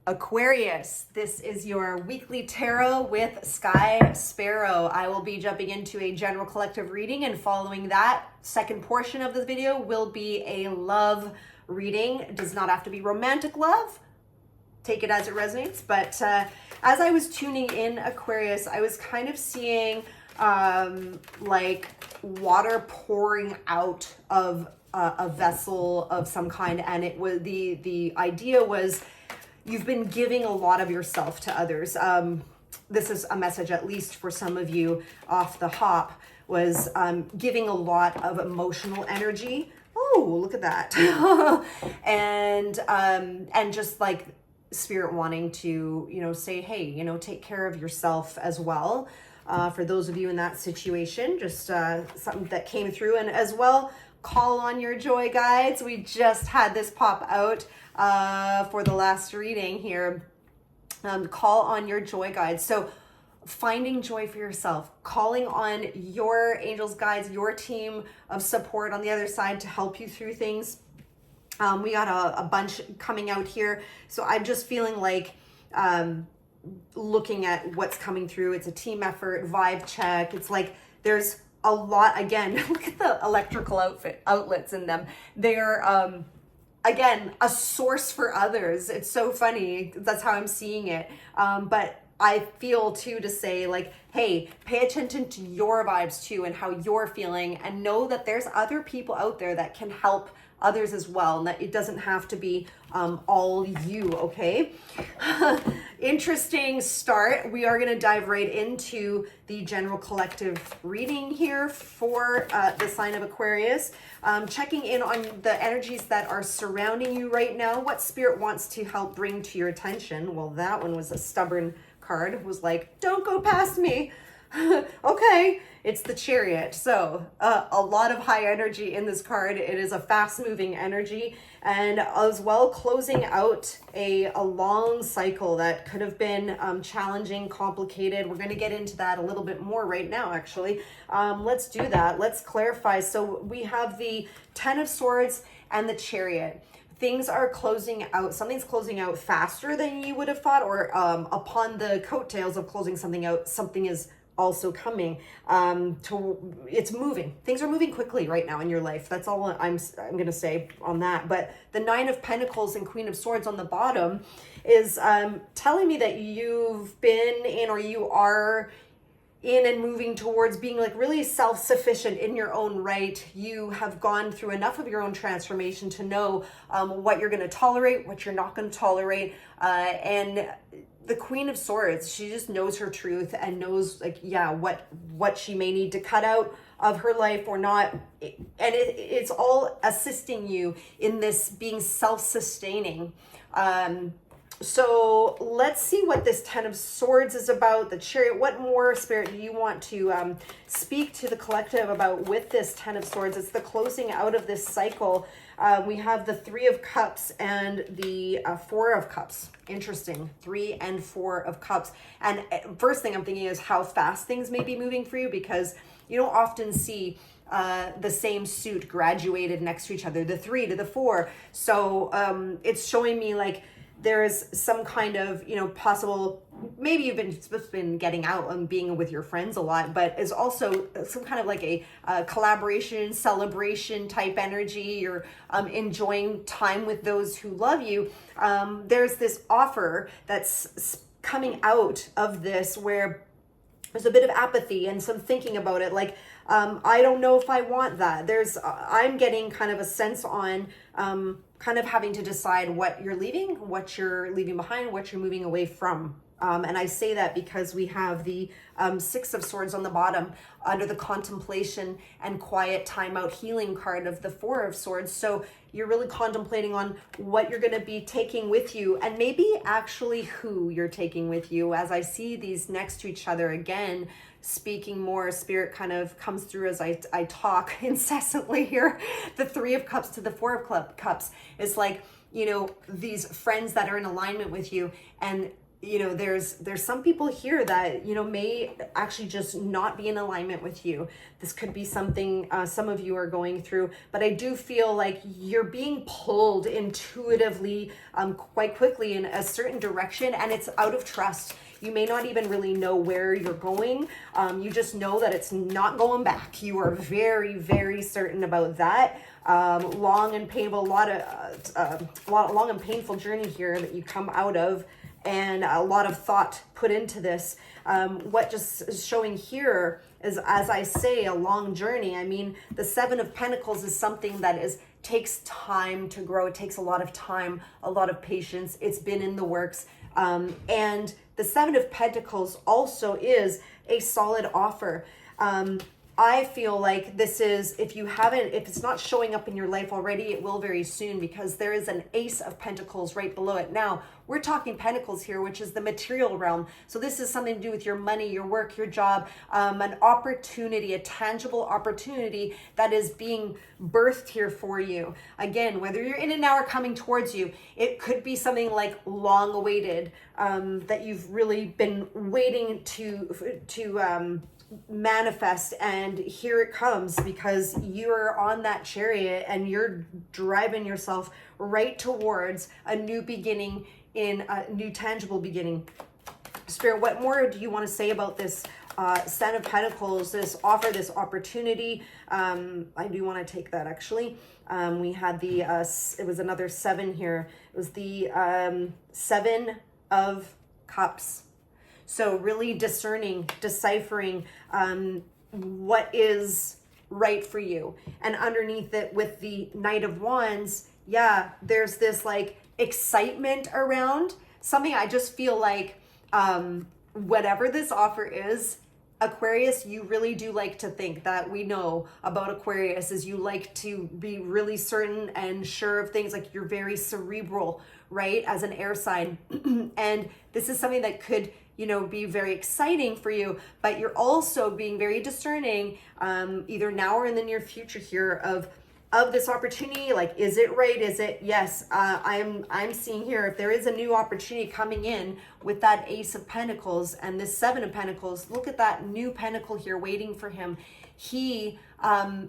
Aquarius, this is your weekly tarot with Sky Sparrow. I will be jumping into a general collective reading, and following that second portion of the video will be a love reading. It does not have to be romantic love. Take it as it resonates. But as I was tuning in, Aquarius, I was kind of seeing like water pouring out of a vessel of some kind, and it was the idea was you've been giving a lot of yourself to others. This is a message, at least for some of you off the hop, was giving a lot of emotional energy. Oh, look at that. and just like spirit wanting to, say, hey, take care of yourself as well. For those of you in that situation, just something that came through. And as well, call on your joy guides. We just had this pop out for the last reading here. Call on your joy guides. So finding joy for yourself, calling on your angels, guides, your team of support on the other side to help you through things. We got a bunch coming out here. So I'm just feeling like looking at what's coming through. It's a team effort, vibe check. It's like there's a lot. Again, look at the electrical outlets in them. They're again a source for others. It's so funny. That's how I'm seeing it. But I feel too to say, like, hey, pay attention to your vibes too and how you're feeling, and know that there's other people out there that can help others as well, and that it doesn't have to be all you. Okay. Interesting start. We are going to dive right into the general collective reading here for the sign of Aquarius. Checking in on the energies that are surrounding you right now. What spirit wants to help bring to your attention? Well, that one was a stubborn card. It was like, don't go past me. Okay, it's the Chariot. So a lot of high energy in this card. It is a fast moving energy, and as well closing out a long cycle that could have been challenging, complicated. We're going to get into that a little bit more right now, actually. Let's do that. Let's clarify. So we have the Ten of Swords and the Chariot. Things are closing out. Something's closing out faster than you would have thought, or upon the coattails of closing something out, something is also coming. It's moving. Things are moving quickly right now in your life. That's all I'm going to say on that. But the Nine of Pentacles and Queen of Swords on the bottom is telling me that you've been in, or you are in and moving towards being like really self-sufficient in your own right. You have gone through enough of your own transformation to know what you're going to tolerate, what you're not going to tolerate. And the Queen of Swords, she just knows her truth and knows, like, yeah, what she may need to cut out of her life or not. And it's all assisting you in this being self-sustaining. So let's see what this Ten of Swords is about. The Chariot, what more, Spirit, do you want to speak to the collective about with this Ten of Swords? It's the closing out of this cycle. We have the Three of Cups and the Four of Cups. Interesting. 3 and 4 of Cups. And first thing I'm thinking is how fast things may be moving for you, because you don't often see the same suit graduated next to each other, the 3 to the 4. So it's showing me like there's some kind of, possible, maybe you've been getting out and being with your friends a lot, but is also some kind of like a collaboration, celebration type energy. You're enjoying time with those who love you. There's this offer that's coming out of this where there's a bit of apathy and some thinking about it. Like, I don't know if I want that. I'm getting kind of a sense on kind of having to decide what you're leaving behind, what you're moving away from. And I say that because we have the Six of Swords on the bottom under the contemplation and quiet timeout healing card of the Four of Swords. So you're really contemplating on what you're going to be taking with you, and maybe actually who you're taking with you. As I see these next to each other again, speaking more, Spirit kind of comes through as I talk incessantly here. The Three of Cups to the Four of Cups is like, these friends that are in alignment with you, and there's some people here that, may actually just not be in alignment with you. This could be something some of you are going through, but I do feel like you're being pulled intuitively quite quickly in a certain direction, and it's out of trust. You may not even really know where you're going. You just know that it's not going back. You are very, very certain about that. Long and painful, long and painful journey here that you come out of, and a lot of thought put into this. What just is showing here is, as I say, a long journey. I mean, the Seven of Pentacles is something that takes time to grow. It takes a lot of time, a lot of patience. It's been in the works. And the Seven of Pentacles also is a solid offer. I feel like this is, if it's not showing up in your life already, it will very soon, because there is an Ace of Pentacles right below it. Now, we're talking Pentacles here, which is the material realm. So this is something to do with your money, your work, your job, an opportunity, a tangible opportunity that is being birthed here for you. Again, whether you're in it now or coming towards you, it could be something like long awaited, that you've really been waiting to manifest, and here it comes, because you're on that chariot and you're driving yourself right towards a new beginning, in a new tangible beginning. Spirit, what more do you want to say about this Seven of Pentacles, this offer, this opportunity? I do want to take that, actually. We had it was another 7 here. It was the 7 of Cups. So really discerning, deciphering what is right for you. And underneath it, with the Knight of Wands, yeah, there's this like excitement around something. I just feel like whatever this offer is, Aquarius, you really do like to think that we know about Aquarius is you like to be really certain and sure of things. Like, you're very cerebral, right? As an air sign. And this is something that could, be very exciting for you, but you're also being very discerning, either now or in the near future here, of this opportunity. Like, is it right? Is it? Yes. I'm seeing here, if there is a new opportunity coming in with that Ace of Pentacles and this 7 of Pentacles, look at that new pentacle here waiting for him. He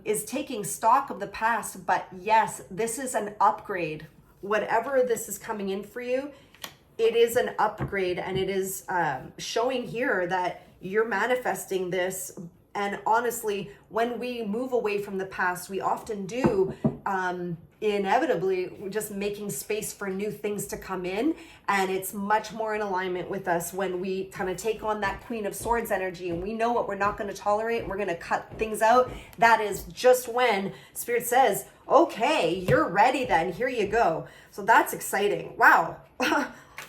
is taking stock of the past, but yes, this is an upgrade. Whatever this is coming in for you, it is an upgrade, and it is showing here that you're manifesting this. And honestly, when we move away from the past, we often do inevitably, we're just making space for new things to come in. And it's much more in alignment with us when we kind of take on that Queen of Swords energy, and we know what we're not going to tolerate, and we're going to cut things out. That is just when Spirit says, okay, you're ready then, here you go. So that's exciting. Wow.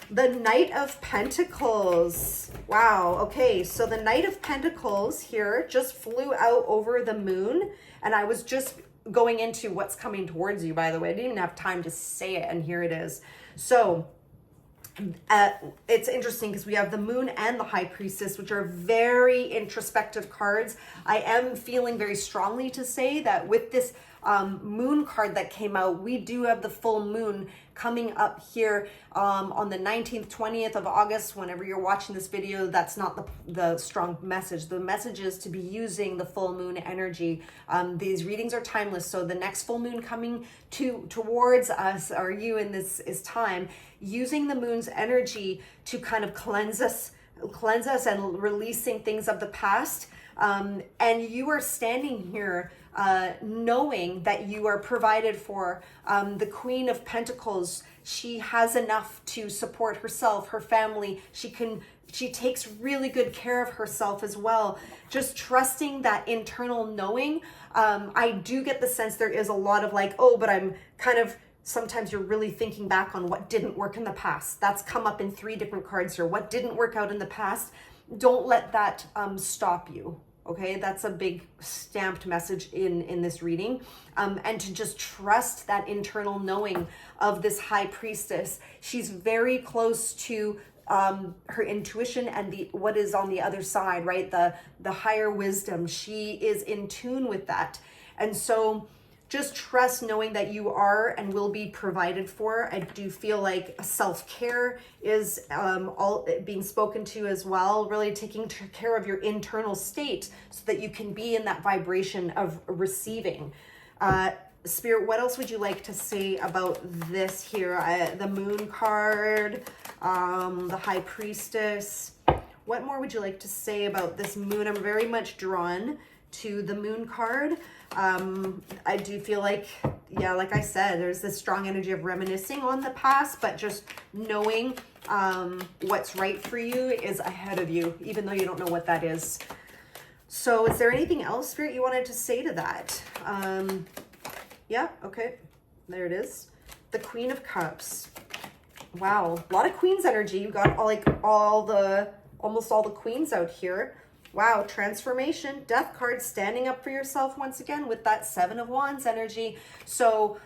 The Knight of Pentacles. Wow. Okay. So the Knight of Pentacles here just flew out over the moon. And I was just going into what's coming towards you, by the way. I didn't even have time to say it. And here it is. So it's interesting because we have the Moon and the High Priestess, which are very introspective cards. I am feeling very strongly to say that with this Moon card that came out, we do have the full moon coming up here on the 19th, 20th of August. Whenever you're watching this video, that's not the strong message. The message is to be using the full moon energy. These readings are timeless. So the next full moon coming towards us, or you in this, is time using the moon's energy to kind of cleanse us and releasing things of the past. And you are standing here knowing that you are provided for. The Queen of Pentacles, she has enough to support herself, her family. She takes really good care of herself as well. Just trusting that internal knowing. I do get the sense there is a lot of like, oh, but I'm kind of, sometimes you're really thinking back on what didn't work in the past. That's come up in 3 different cards here. What didn't work out in the past. Don't let that stop you. Okay, that's a big stamped message in this reading. And to just trust that internal knowing of this High Priestess. She's very close to her intuition and what is on the other side, right? The higher wisdom. She is in tune with that. And so just trust knowing that you are and will be provided for. I do feel like self-care is all being spoken to as well, really taking care of your internal state so that you can be in that vibration of receiving. Spirit, what else would you like to say about this here? The Moon card, the High Priestess. What more would you like to say about this Moon? I'm very much drawn to the Moon card. I do feel like, yeah, like I said, there's this strong energy of reminiscing on the past, but just knowing what's right for you is ahead of you, even though you don't know what that is. So is there anything else, Spirit, you wanted to say to that? Yeah, okay, there it is. The Queen of Cups. Wow, a lot of Queen's energy. You got almost all the Queens out here. Wow, transformation, Death card, standing up for yourself once again with that Seven of Wands energy. So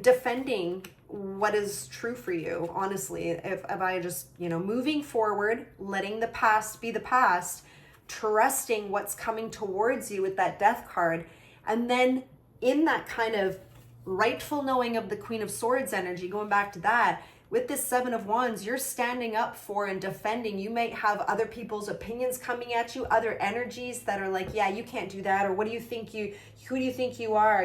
defending what is true for you, honestly. If I just, moving forward, letting the past be the past, trusting what's coming towards you with that Death card, and then in that kind of rightful knowing of the Queen of Swords energy, going back to that, with this Seven of Wands, you're standing up for and defending. You might have other people's opinions coming at you, other energies that are like, yeah, you can't do that, or who do you think you are?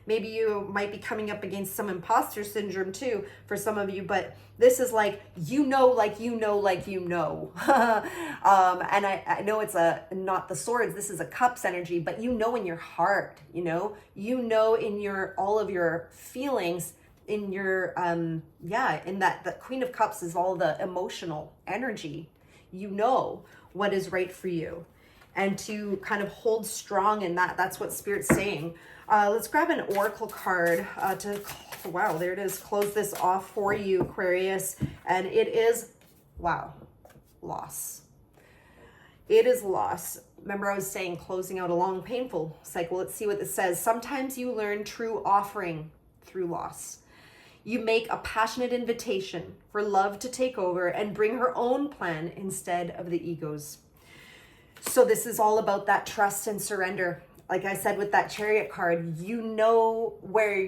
Maybe you might be coming up against some imposter syndrome too for some of you, but this is like, and I know it's not the swords, this is a cups energy, but in your heart, in all of your feelings, in your in that the Queen of Cups is all the emotional energy. What is right for you, and to kind of hold strong in that's what Spirit's saying. Let's grab an oracle card wow, there it is, close this off for you, Aquarius. And it is loss. It is loss. Remember, I was saying closing out a long painful cycle. Let's see what this says. Sometimes you learn true offering through loss. You make a passionate invitation for love to take over and bring her own plan instead of the ego's. So this is all about that trust and surrender. Like I said with that Chariot card, where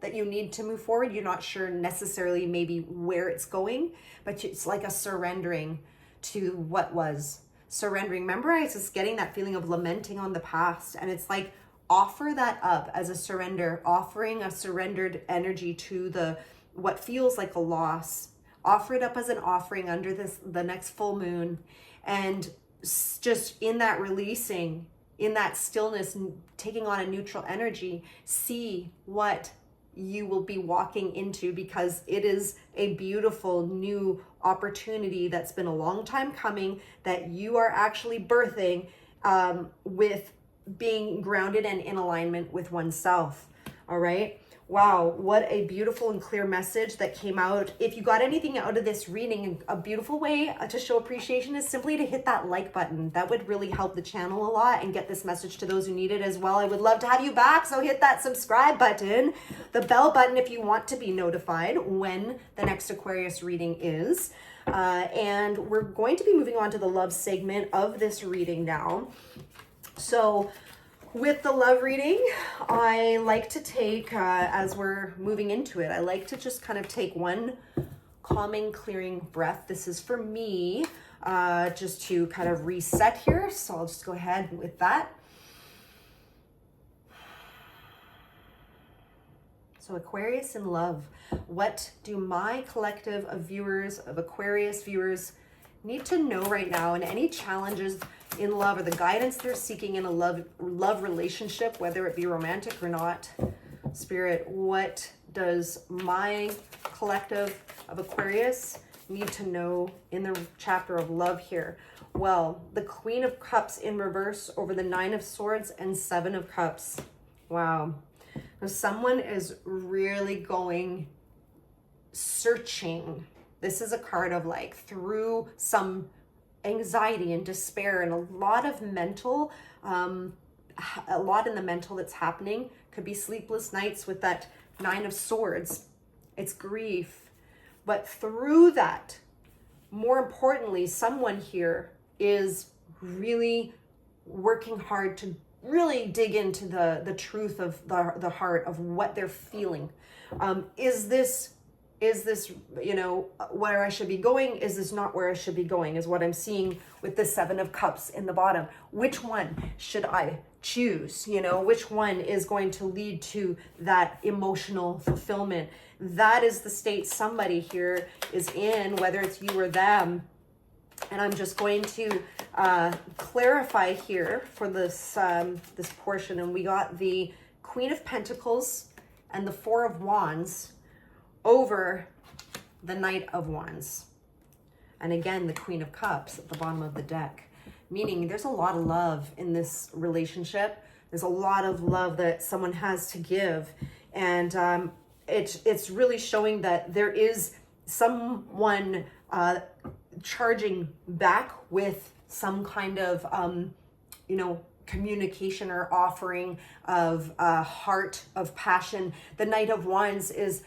that you need to move forward. You're not sure necessarily maybe where it's going, but it's like a surrendering to what was. Surrendering. Remember, I was just getting that feeling of lamenting on the past, and it's like, offer that up as a surrender, offering a surrendered energy to what feels like a loss. Offer it up as an offering under the next full moon, and just in that releasing, in that stillness, taking on a neutral energy, see what you will be walking into, because it is a beautiful new opportunity that's been a long time coming, that you are actually birthing with being grounded and in alignment with oneself. All right. Wow, what a beautiful and clear message that came out. If you got anything out of this reading, a beautiful way to show appreciation is simply to hit that like button. That would really help the channel a lot and get this message to those who need it as well. I would love to have you back, so hit that subscribe button, the bell button if you want to be notified when the next Aquarius reading is. And we're going to be moving on to the love segment of this reading now. So with the love reading, I like to take, as we're moving into it, I like to just kind of take one calming, clearing breath. This is for me, just to kind of reset here. So I'll just go ahead with that. So Aquarius in love. What do my collective of viewers, of Aquarius viewers, need to know right now, and any challenges in love or the guidance they're seeking in a love relationship, whether it be romantic or not? Spirit, what does my collective of Aquarius need to know in the chapter of love here? Well, the Queen of Cups in reverse over the Nine of Swords and Seven of Cups. Wow. Now someone is really going searching. This is a card of like through some anxiety and despair and a lot of mental, a lot in the mental that's happening. Could be sleepless nights with that Nine of Swords. It's grief. But through that, more importantly, someone here is really working hard to really dig into the truth of the heart of what they're feeling. Is this, you know, where I should be going? Is this not where I should be going? Is what I'm seeing with the Seven of Cups in the bottom. Which one should I choose? You know, which one is going to lead to that emotional fulfillment? That is the state somebody here is in, whether it's you or them. And I'm just going to clarify here for this this portion. And we got the Queen of Pentacles and the Four of Wands over the Knight of Wands. And again, the Queen of Cups at the bottom of the deck. Meaning there's a lot of love in this relationship. There's a lot of love that someone has to give. And it's really showing that there is someone charging back with some kind of, you know, communication or offering of heart, of passion. The Knight of Wands is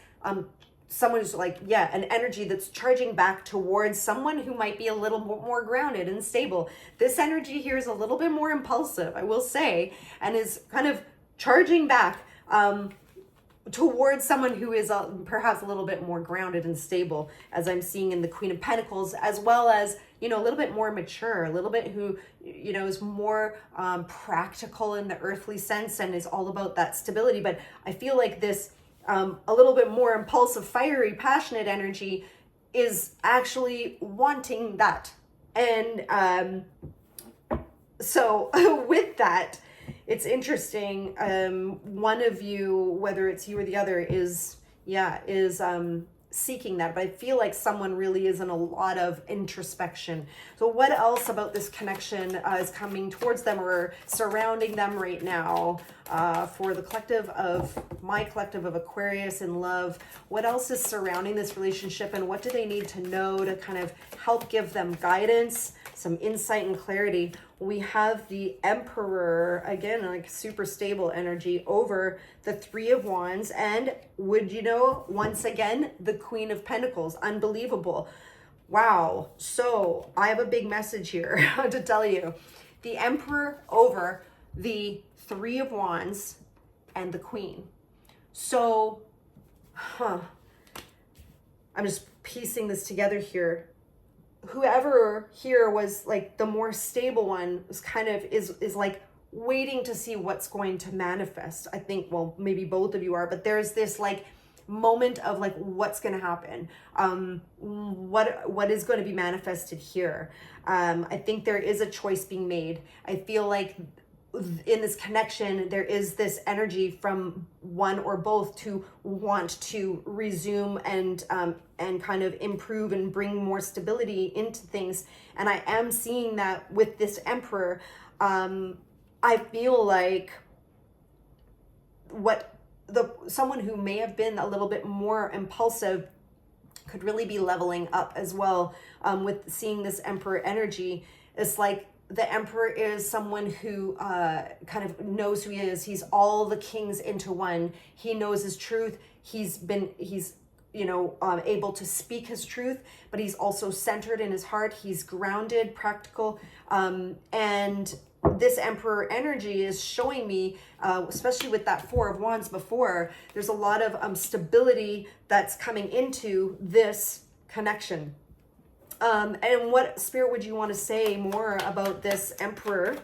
someone who's like, yeah, an energy that's charging back towards someone who might be a little more grounded and stable. This energy here is a little bit more impulsive, I will say, and is kind of charging back towards someone who is perhaps a little bit more grounded and stable, as I'm seeing in the Queen of Pentacles, as well as, you know, a little bit more mature, a little bit who, you know, is more practical in the earthly sense and is all about that stability. But I feel like this a little bit more impulsive, fiery, passionate energy is actually wanting that. And so with that, it's interesting. One of you, whether it's you or the other, is seeking that. But I feel like someone really is in a lot of introspection. So what else about this connection is coming towards them or surrounding them right now for the collective of, my collective of Aquarius in love? What else is surrounding this relationship, and what do they need to know to kind of help give them guidance, some insight and clarity? We have the Emperor, again, like super stable energy, over the Three of Wands. And would you know, once again, the Queen of Pentacles. Unbelievable. Wow. So I have a big message here to tell you. The Emperor over the Three of Wands and the Queen. So, I'm just piecing this together here. Whoever here was like the more stable one was kind of is like waiting to see what's going to manifest. I think, well, maybe both of you are, but there's this like moment of like what's going to happen, what is going to be manifested here. I think there is a choice being made. I feel like in this connection, there is this energy from one or both to want to resume and kind of improve and bring more stability into things. And I am seeing that with this Emperor. I feel like someone who may have been a little bit more impulsive could really be leveling up as well with seeing this Emperor energy. It's like the Emperor is someone who kind of knows who he is. He's all the kings into one. He knows his truth. He's able to speak his truth, but he's also centered in his heart. He's grounded, practical, and this Emperor energy is showing me, especially with that Four of Wands before, there's a lot of stability that's coming into this connection. And what, Spirit, would you want to say more about this Emperor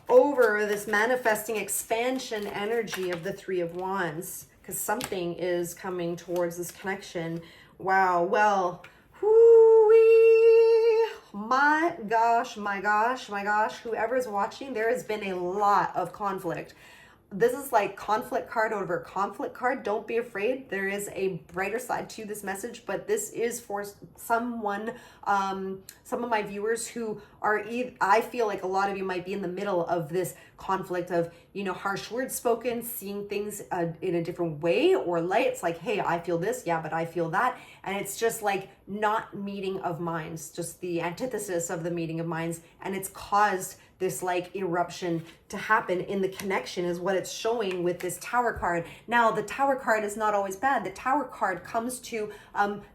over this manifesting expansion energy of the Three of Wands? Because something is coming towards this connection. Wow. Well, my gosh, whoever's watching, there has been a lot of conflict. This is like conflict card over conflict card. Don't be afraid. There is a brighter side to this message, but this is for someone, some of my viewers who are, I feel like a lot of you might be in the middle of this conflict of harsh words spoken, seeing things in a different way or light. It's like, hey, I feel this, yeah, but I feel that. And it's just like not meeting of minds, just the antithesis of the meeting of minds. And it's caused this like eruption to happen in the connection is what it's showing with this Tower card. Now, the Tower card is not always bad. The Tower card comes to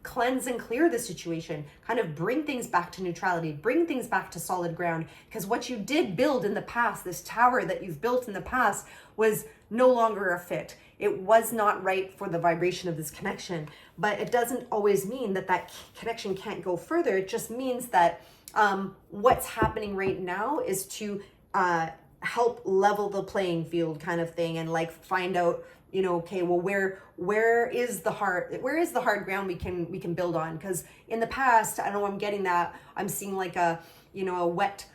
cleanse and clear the situation, kind of bring things back to neutrality, bring things back to solid ground. Because what you did build in the past, this tower that you've built in the past, was no longer a fit. It was not right for the vibration of this connection. But it doesn't always mean that that connection can't go further. It just means that what's happening right now is to help level the playing field kind of thing, and like find out, okay, well, where is the hard ground we can build on? Because in the past, I know I'm getting that, I'm seeing like a wet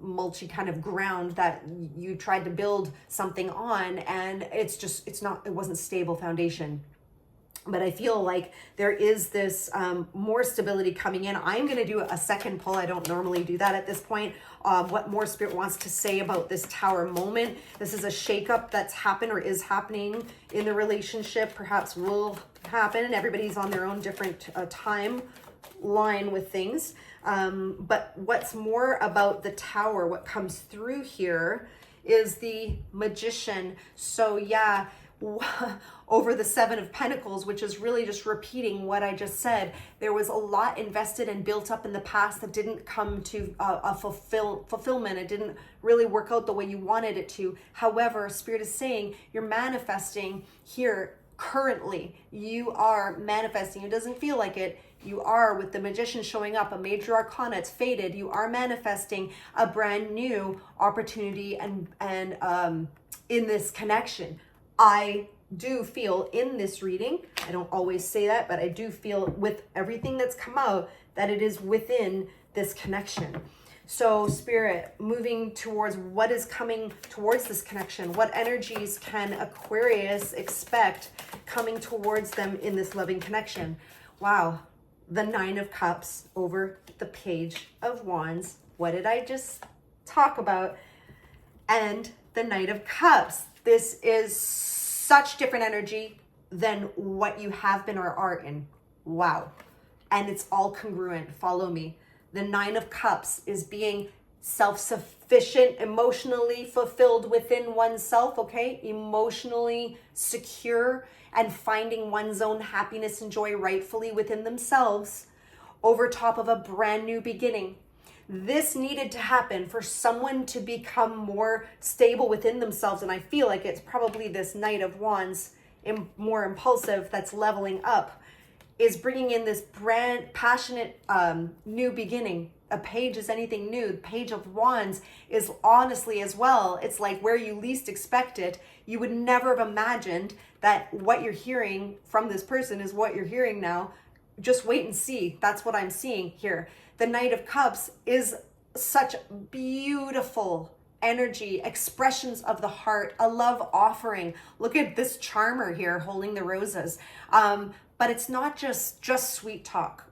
mulchy kind of ground that you tried to build something on, and it wasn't stable foundation. But I feel like there is this more stability coming in. I'm going to do a second pull. I don't normally do that at this point. What more Spirit wants to say about this Tower moment. This is a shakeup that's happened or is happening in the relationship. Perhaps will happen. And everybody's on their own different timeline with things. But what's more about the Tower, what comes through here is the Magician. So yeah, over the Seven of Pentacles, which is really just repeating what I just said. There was a lot invested and built up in the past that didn't come to a fulfillment. It didn't really work out the way you wanted it to. However, Spirit is saying you're manifesting here currently. You are manifesting. It doesn't feel like it. You are, with the Magician showing up, a major arcana, it's faded. You are manifesting a brand new opportunity and in this connection. I do feel in this reading, I don't always say that, but I do feel with everything that's come out that it is within this connection. So Spirit, moving towards what is coming towards this connection, what energies can Aquarius expect coming towards them in this loving connection? Wow, the Nine of Cups over the Page of Wands. What did I just talk about? And the Knight of Cups. This is such different energy than what you have been or are in. Wow. And it's all congruent. Follow me. The Nine of Cups is being self-sufficient, emotionally fulfilled within oneself, okay? Emotionally secure and finding one's own happiness and joy rightfully within themselves over top of a brand new beginning. This needed to happen for someone to become more stable within themselves. And I feel like it's probably this Knight of Wands, more impulsive, that's leveling up, is bringing in this brand passionate new beginning. A page is anything new. The Page of Wands is honestly as well. It's like where you least expect it. You would never have imagined that what you're hearing from this person is what you're hearing now. Just wait and see. That's what I'm seeing here. The Knight of Cups is such beautiful energy, expressions of the heart, a love offering. Look at this charmer here holding the roses. But it's not just sweet talk,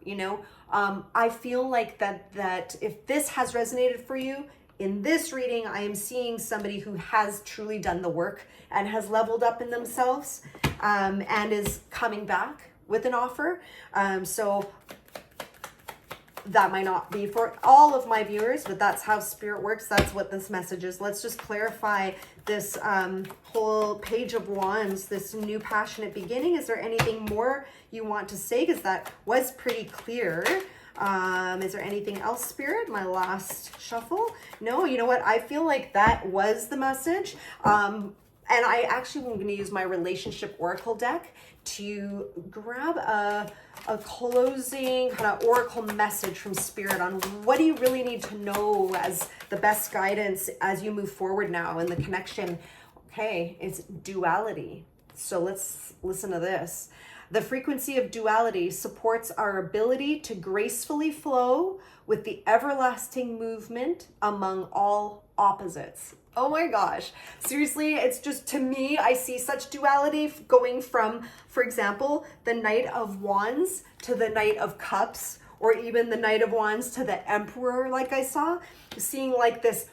I feel like that if this has resonated for you, in this reading, I am seeing somebody who has truly done the work and has leveled up in themselves and is coming back with an offer. So that might not be for all of my viewers, but that's how Spirit works. That's what this message is. Let's just clarify this whole Page of Wands, this new passionate beginning. Is there anything more you want to say? Because that was pretty clear. Is there anything else, Spirit? My last shuffle? No, you know what? I feel like that was the message. And I actually am going to use my relationship oracle deck to grab a closing kind of oracle message from Spirit on what do you really need to know as the best guidance as you move forward now in the connection. Okay, it's duality. So let's listen to this. The frequency of duality supports our ability to gracefully flow with the everlasting movement among all opposites. Oh my gosh. Seriously, it's just, to me, I see such duality going from, for example, the Knight of Wands to the Knight of Cups, or even the Knight of Wands to the Emperor, like I saw. Seeing like this,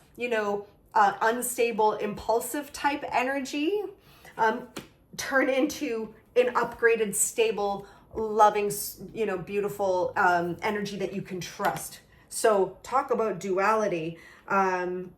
unstable, impulsive type energy turn into an upgraded, stable, loving, beautiful energy that you can trust. So talk about duality. I'm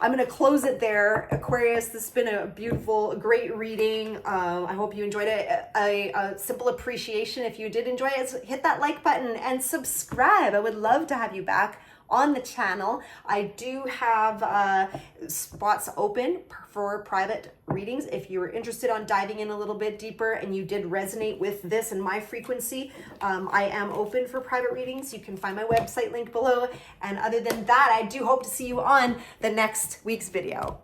going to close it there. Aquarius, this has been a beautiful, great reading. I hope you enjoyed it. A simple appreciation. If you did enjoy it, hit that like button and subscribe. I would love to have you back on the channel. I do have spots open for private readings. If you were interested on diving in a little bit deeper and you did resonate with this and my frequency, I am open for private readings. You can find my website link below. And other than that, I do hope to see you on the next week's video.